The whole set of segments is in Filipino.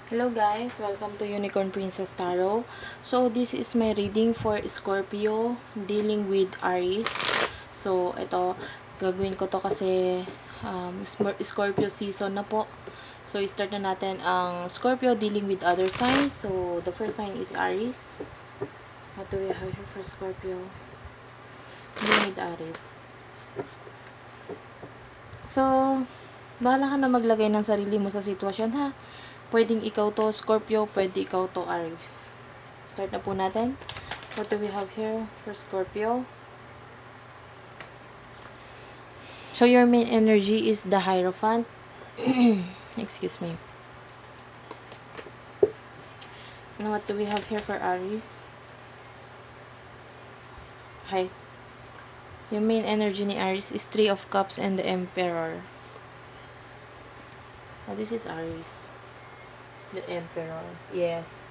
Hello guys, welcome to Unicorn Princess Tarot. So this is my reading for Scorpio dealing with Aries. So ito, gagawin ko to kasi Scorpio season na po. So start na natin ang Scorpio dealing with other signs. So the first sign is Aries. What do we have here for Scorpio dealing with Aries? So, bahala ka na maglagay ng sarili mo sa sitwasyon ha. Pwedeng ikaw to Scorpio, pwede ikaw to Aries. Start na po natin. What do we have here for Scorpio? So your main energy is the Hierophant. Excuse me. And what do we have here for Aries? Hi. Your main energy ni Aries is Three of Cups and the Emperor. Oh, this is Aries. The Emperor. Yes.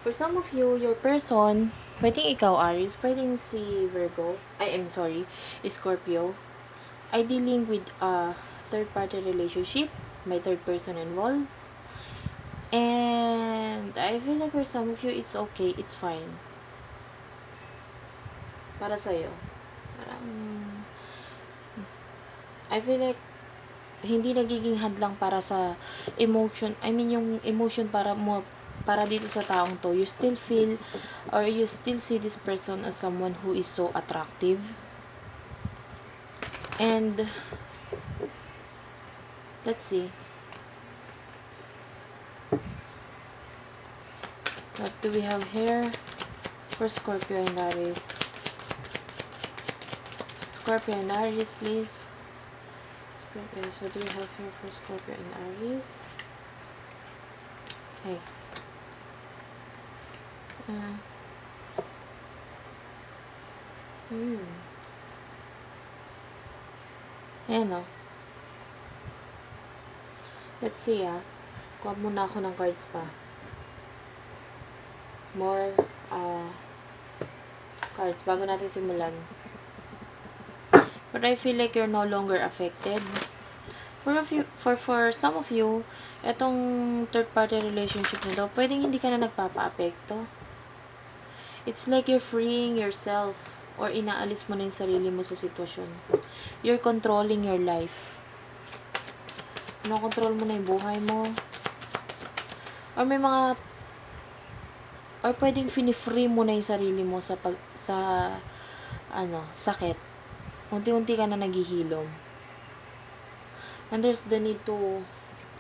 For some of you, your person, pwedeng ikaw Aries, pwedeng si Virgo, I'm sorry, Scorpio, ay dealing with a third-party relationship, may third person involved, and I feel like for some of you, it's okay, it's fine. Para sa'yo. Parang, I feel like, hindi nagiging hadlang para sa emotion, yung emotion para dito sa taong to, you still feel or you still see this person as someone who is so attractive. And let's see, what do we have here for Scorpio and Aries? Scorpio and Aries, please. Scorpios, what do we have here for Scorpio and Aries? Okay. Ayan o. Let's see Kuha muna ako ng cards pa. More cards bago natin simulan. But I feel like you're no longer affected. For some of you, etong third party relationship nito, pwedeng hindi ka na nagpapa-apekto. It's like you're freeing yourself or inaalis mo na yung sarili mo sa sitwasyon. You're controlling your life. Control mo na yung buhay mo. Or may mga or pwedeng fini-free mo na yung sarili mo sa sakit. Unti-unti ka na naghihilom. And there's the need to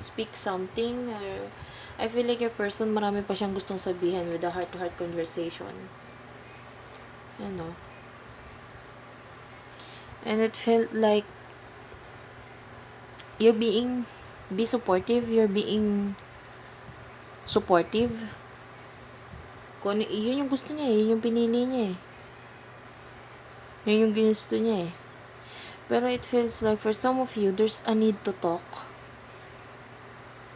speak something, or I feel like your person, marami pa siyang gustong sabihin with a heart-to-heart conversation. And it felt like you're be supportive, you're being supportive. Kung yun yung gusto niya, yun yung pinili niya yun yung ginusto niya Pero it feels like for some of you, there's a need to talk.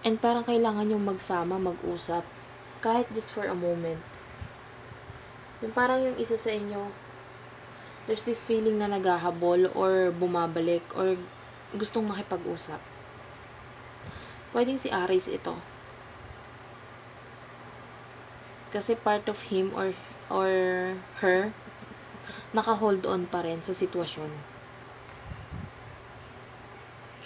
And parang kailangan yung magsama, mag-usap. Kahit just for a moment. Yung parang yung isa sa inyo, there's this feeling na naghahabol or bumabalik or gustong makipag-usap. Pwedeng si Aries ito. Kasi part of him or her, naka-hold on pa rin sa sitwasyon.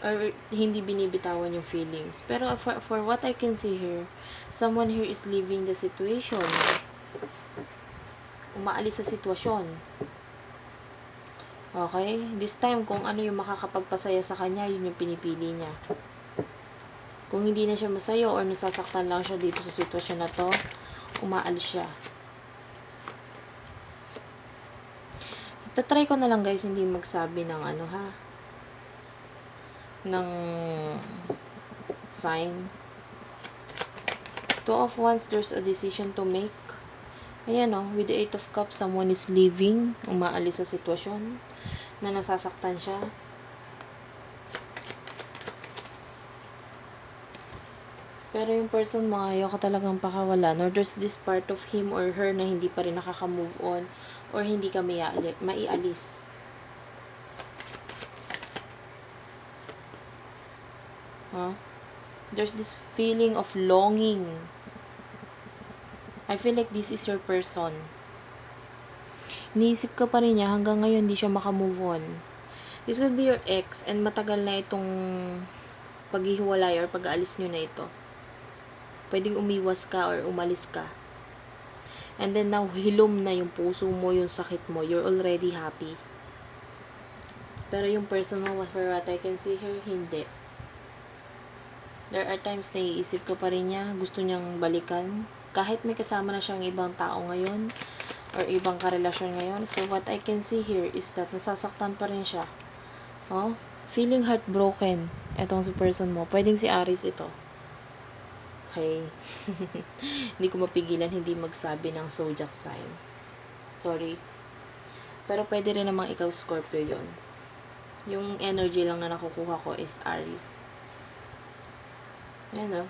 Or hindi binibitawan yung feelings. Pero for what I can see here, someone here is leaving the situation. Umaalis sa sitwasyon. Okay? This time, kung ano yung makakapagpasaya sa kanya, yun yung pinipili niya. Kung hindi na siya masaya or nasasaktan lang siya dito sa sitwasyon na to, umaalis siya. Tatry ko na lang guys, hindi magsabi ng ng sign. Two of Wands, there's a decision to make. Ayan with the Eight of Cups, someone is leaving, umaalis sa sitwasyon na nasasaktan siya. Pero yung person mo, ayaw ka talagang pakawalan, or there's this part of him or her na hindi pa rin nakaka-move on, or hindi ka maialis. There's this feeling of longing. I feel like this is your person. Iniisip ka pa rin niya hanggang ngayon hindi siya makamove on. This could be your ex and matagal na itong paghihiwalay or pag-aalis nyo na ito. Pwedeng umiwas ka or umalis ka. And then now, hilom na yung puso mo, yung sakit mo. You're already happy. Pero yung person mo, for what I can see here, hindi. There are times na iisip ka pa rin niya, gusto niyang balikan. Kahit may kasama na siyang ibang tao ngayon, or ibang karelasyon ngayon, for what I can see here is that nasasaktan pa rin siya. Oh, feeling heartbroken. Etong si person mo. Pwedeng si Aries ito. Okay. Hindi ko mapigilan hindi magsabi ng zodiac sign. Sorry. Pero pwede rin namang ikaw Scorpio yon. Yung energy lang na nakukuha ko is Aries. Ayan o.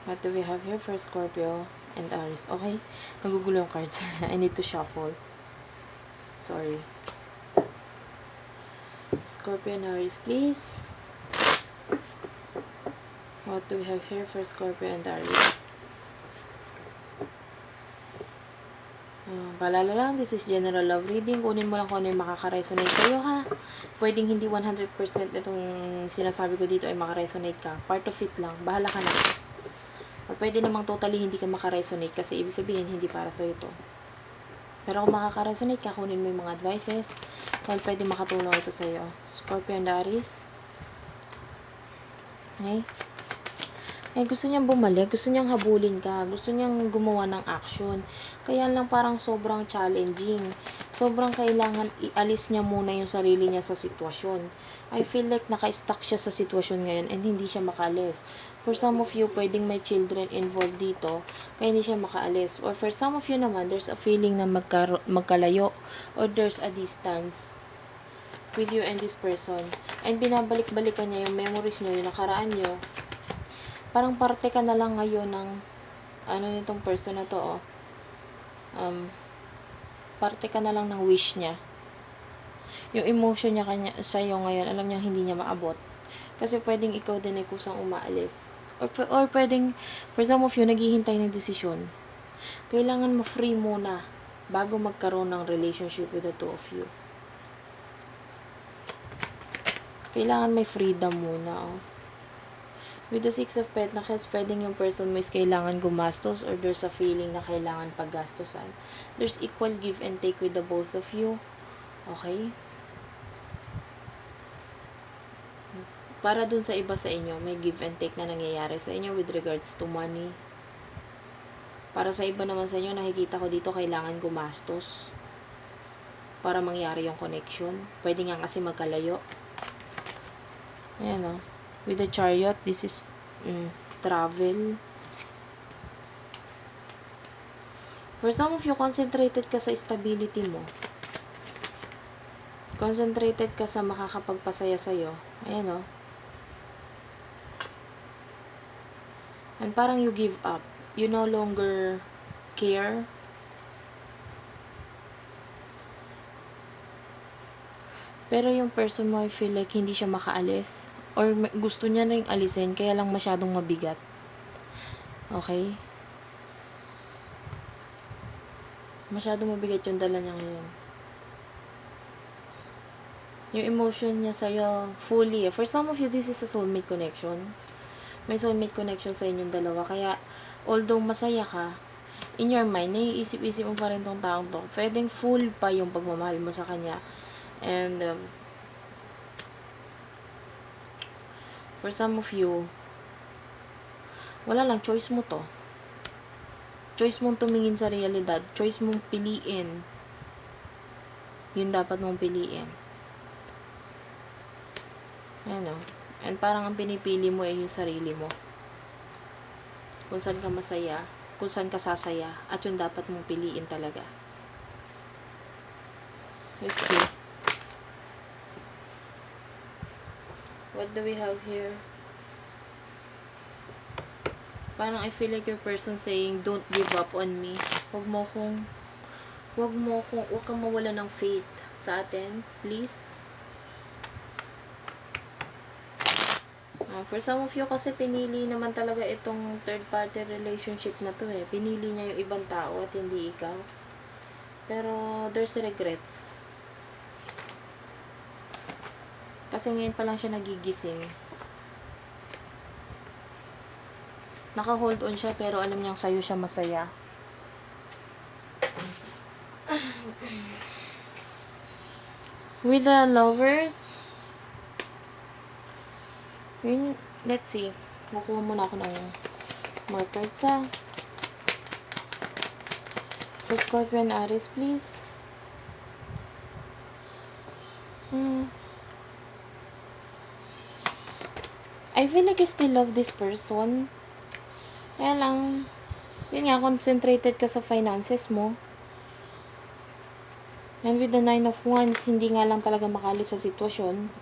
What do we have here for Scorpio and Aries? Okay. Nagugulo yung cards. I need to shuffle. Sorry. Scorpio and Aries, please. What do we have here for Scorpio and Aries? Paalala lang, this is general love reading. Kunin mo lang kung ano yung makaka-resonate sa'yo, ha? Pwedeng hindi 100% itong sinasabi ko dito ay makaresonate ka. Part of it lang. Bahala ka na. Or pwede namang totally hindi ka makaresonate kasi ibig sabihin hindi para sa'yo ito. Pero kung makaka-resonate ka, kunin mo yung mga advices. Dahil pwede makatulong ito sa'yo. Scorpio and Aries. Okay? Eh, gusto niyang bumalik, gusto niyang habulin ka, gusto niyang gumawa ng action. Kaya lang parang sobrang challenging. Sobrang kailangan ialis niya muna yung sarili niya sa sitwasyon. I feel like naka-stuck siya sa sitwasyon ngayon and hindi siya makaalis. For some of you, pwedeng may children involved dito, kaya hindi siya makaalis. Or for some of you naman, there's a feeling na magkalayo or there's a distance with you and this person. And binabalik-balikan niya yung memories niyo, yung nakaraan niyo. Parang parte ka na lang ngayon ng nitong person na to, oh. Parte ka na lang ng wish niya. Yung emotion niya sa'yo ngayon, alam niya hindi niya maabot. Kasi pwedeng ikaw din ay kusang umaalis. Or pwedeng, for some of you, naghihintay ng desisyon. Kailangan ma-free muna bago magkaroon ng relationship with the two of you. Kailangan may freedom muna, oh. With the Six of Pentacles, pwedeng yung person mo is kailangan gumastos or there's a feeling na kailangan paggastosan. There's equal give and take with the both of you. Okay? Para dun sa iba sa inyo, may give and take na nangyayari sa inyo with regards to money. Para sa iba naman sa inyo, nakikita ko dito kailangan gumastos para mangyari yung connection. Pwede nga kasi magkalayo. Ayan, oh. With the Chariot, this is travel. For some of you, concentrated ka sa stability mo. Concentrated ka sa makakapagpasaya sa'yo. Ayan, oh. And parang you give up. You no longer care. Pero yung person mo, I feel like hindi siya makaalis. Or gusto niya ring alisin, kaya lang masyadong mabigat. Okay? Masyadong mabigat yung dala niya ngayon. Yung emotion niya sa'yo, fully. For some of you, this is a soulmate connection. May soulmate connection sa inyong dalawa. Kaya, although masaya ka, in your mind, naiisip-isip mo pa rin tong taong to. Pwedeng full pa yung pagmamahal mo sa kanya. And, for some of you, wala lang, choice mo to. Choice mong tumingin sa realidad. Choice mong piliin. Yun dapat mong piliin. Ayan, o. And parang ang pinipili mo ay yung sarili mo. Kung saan ka masaya, kung saan ka sasaya, at yun dapat mong piliin talaga. Let's see. What do we have here? Parang I feel like your person saying, don't give up on me. Huwag kang mawala ng faith sa atin, please. For some of you kasi pinili naman talaga itong third party relationship na to eh. Pinili niya yung ibang tao at hindi ikaw. Pero there's regrets. Kasi ngayon pa lang siya nagigising. Naka-hold on siya pero alam niyang sa'yo siya masaya. With the lovers, let's see. Kukuha muna ako ng more cards ha. For Scorpio and Aries, please. I feel like you still love this person. Kaya lang, yun nga, concentrated ka sa finances mo. And with the 9 of Wands, hindi nga lang talaga makalis sa sitwasyon.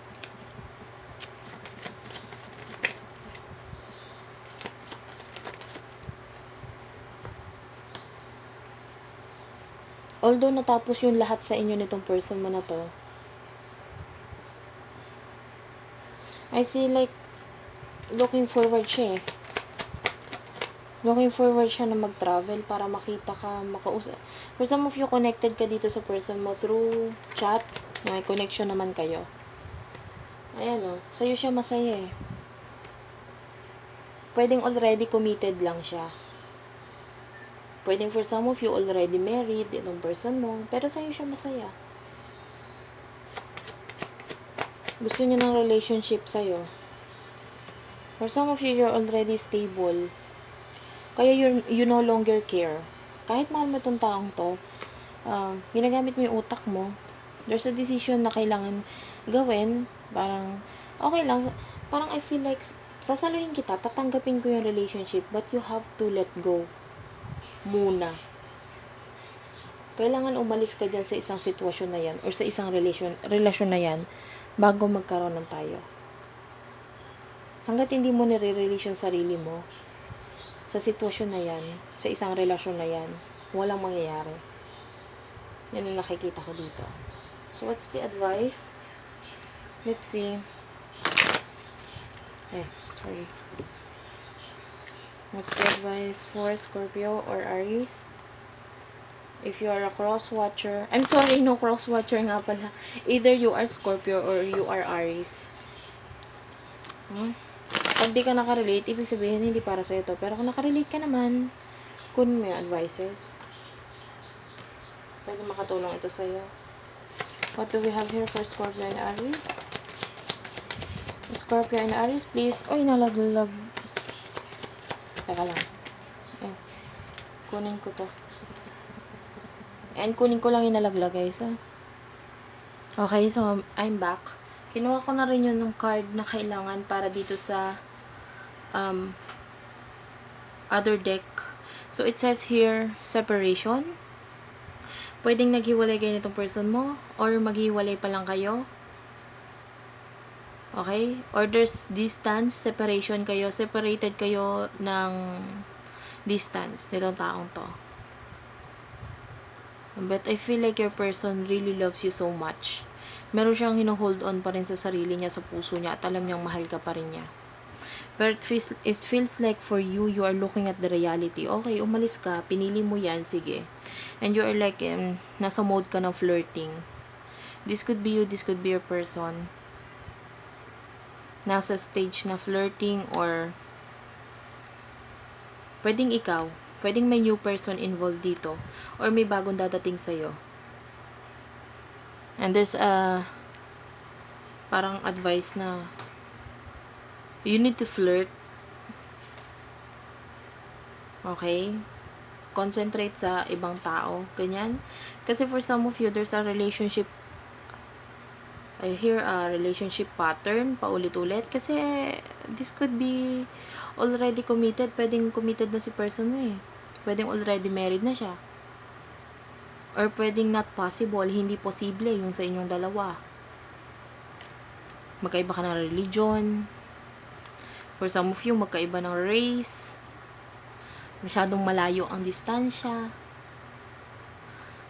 Although natapos yung lahat sa inyo nitong person mo na to, I see like, looking forward siya eh. Looking forward siya na mag-travel para makita ka, makausap. For some of you, connected ka dito sa person mo through chat. May connection naman kayo. Ayan o. Sa'yo siya masaya eh. Pwedeng already committed lang siya. Pwedeng for some of you, already married, itong person mo. Pero sa'yo siya masaya. Gusto niya ng relationship sa'yo. For some of you, you're already stable. Kaya you no longer care. Kahit mahal mo itong taong to, ginagamit mo yung utak mo. There's a decision na kailangan gawin. Parang, okay lang. Parang I feel like, sasaluhin kita, tatanggapin ko yung relationship, but you have to let go. Muna. Kailangan umalis ka dyan sa isang sitwasyon na yan, or sa isang relasyon na yan, bago magkaroon ng tayo. Hanggat hindi mo nire-release yung sarili mo, sa sitwasyon na yan, sa isang relasyon na yan, walang mangyayari. Yan ang nakikita ko dito. So, what's the advice? Let's see. Sorry. What's the advice for Scorpio or Aries? If you are a cross-watcher, I'm sorry, no cross-watcher nga pala. Either you are Scorpio or you are Aries. Pag di ka nakarelate, ibig sabihin hindi para sa ito. Pero kung nakarelate ka naman, kunin mo yung advices. Pwede makatulong ito sa'yo. What do we have here for Scorpio and Aries? Scorpio and Aries, please. Oy, nalaglag. Teka lang. Kunin ko to. And kunin ko lang yung nalaglag, guys. Okay, so I'm back. Kinuha ko na rin yun ng card na kailangan para dito sa other deck. So, it says here, separation. Pwedeng naghiwalay kayo nitong person mo, or maghiwalay pa lang kayo. Okay? Or there's distance, separation kayo, separated kayo ng distance nitong taong to. But I feel like your person really loves you so much. Meron siyang hino-hold on pa rin sa sarili niya, sa puso niya, at alam niyang mahal ka pa rin niya. But it feels like for you, you are looking at the reality. Okay, umalis ka, pinili mo yan, sige. And you are like, nasa mode ka ng flirting. This could be you, this could be your person. Nasa stage na flirting, or pwedeng ikaw. Pwedeng may new person involved dito. Or may bagong dadating sa'yo. And there's parang advice na you need to flirt. Okay? Concentrate sa ibang tao. Ganyan. Kasi for some of you, there's a relationship. I hear a relationship pattern paulit-ulit. Kasi this could be already committed. Pwedeng committed na si person mo eh. Pwedeng already married na siya. Or pwedeng not possible. Hindi posible yung sa inyong dalawa. Magkaiba ka ng religion. For some of you, magkaiba ng race. Masyadong malayo ang distansya.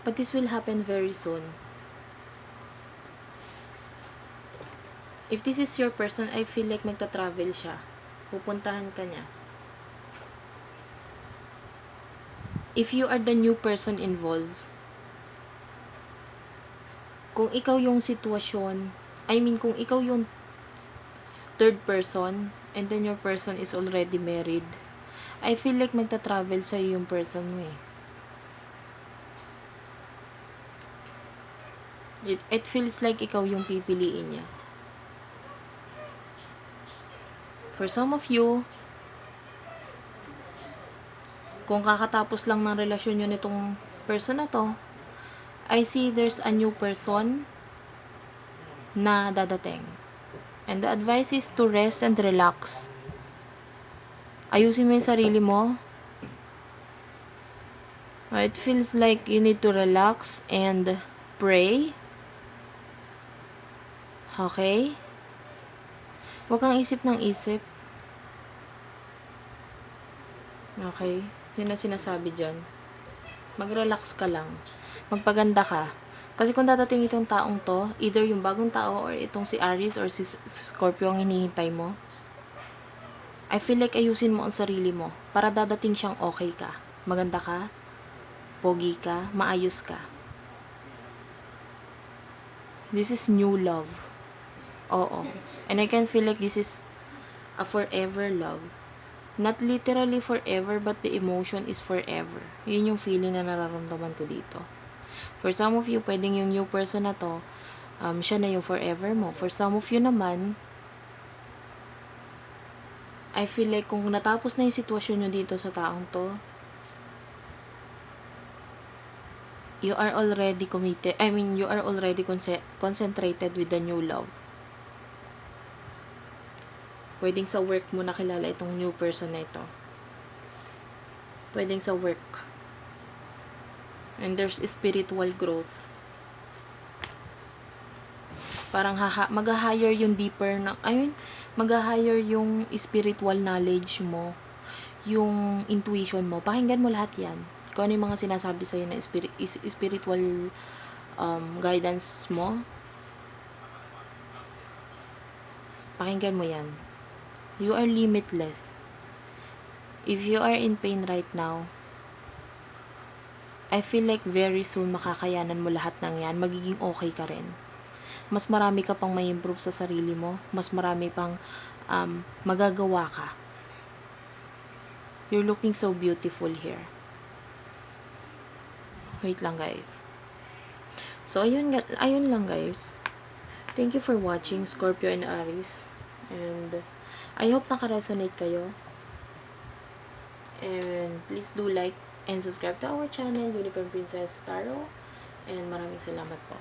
But this will happen very soon. If this is your person, I feel like magta-travel siya. Pupuntahan ka niya. If you are the new person involved, kung ikaw yung sitwasyon, kung ikaw yung third person, and then your person is already married, I feel like magta-travel sa'yo yung person mo eh. It feels like ikaw yung pipiliin niya. For some of you, kung kakatapos lang ng relasyon nyo nitong person na to, I see there's a new person na dadating. And the advice is to rest and relax. Ayusin mo yung sarili mo. It feels like you need to relax and pray. Okay? Huwag kang isip ng isip. Okay? Yun na sinasabi dyan. Mag-relax ka lang. Magpaganda ka. Kasi kung dadating itong taong to, either yung bagong tao or itong si Aries or si Scorpio ang hinihintay mo, I feel like ayusin mo ang sarili mo para dadating siyang okay ka. Maganda ka, pogi ka, maayos ka. This is new love. Oo. And I can feel like this is a forever love. Not literally forever, but the emotion is forever. Yun yung feeling na nararamdaman ko dito. For some of you, pwedeng yung new person na to, siya na yung forever mo. For some of you naman, I feel like kung natapos na yung sitwasyon nyo dito sa taong to, you are already committed. You are already concentrated with the new love. Pwedeng sa work mo nakilala itong new person na ito. Pwedeng sa work. And there's spiritual growth. Parang mag-hire yung deeper na, mag-hire yung spiritual knowledge mo, yung intuition mo. Pakinggan mo lahat yan. Kung ano yung mga sinasabi sa'yo na spiritual guidance mo, pakinggan mo yan. You are limitless. If you are in pain right now, I feel like very soon makakayanan mo lahat ng yan. Magiging okay ka rin. Mas marami ka pang may improve sa sarili mo. Mas marami pang magagawa ka. You're looking so beautiful here. Wait lang guys. So ayun lang guys. Thank you for watching Scorpio and Aries. And I hope naka-resonate kayo. And please do like and subscribe to our channel, Unicorn Princess Tarot. And maraming salamat po.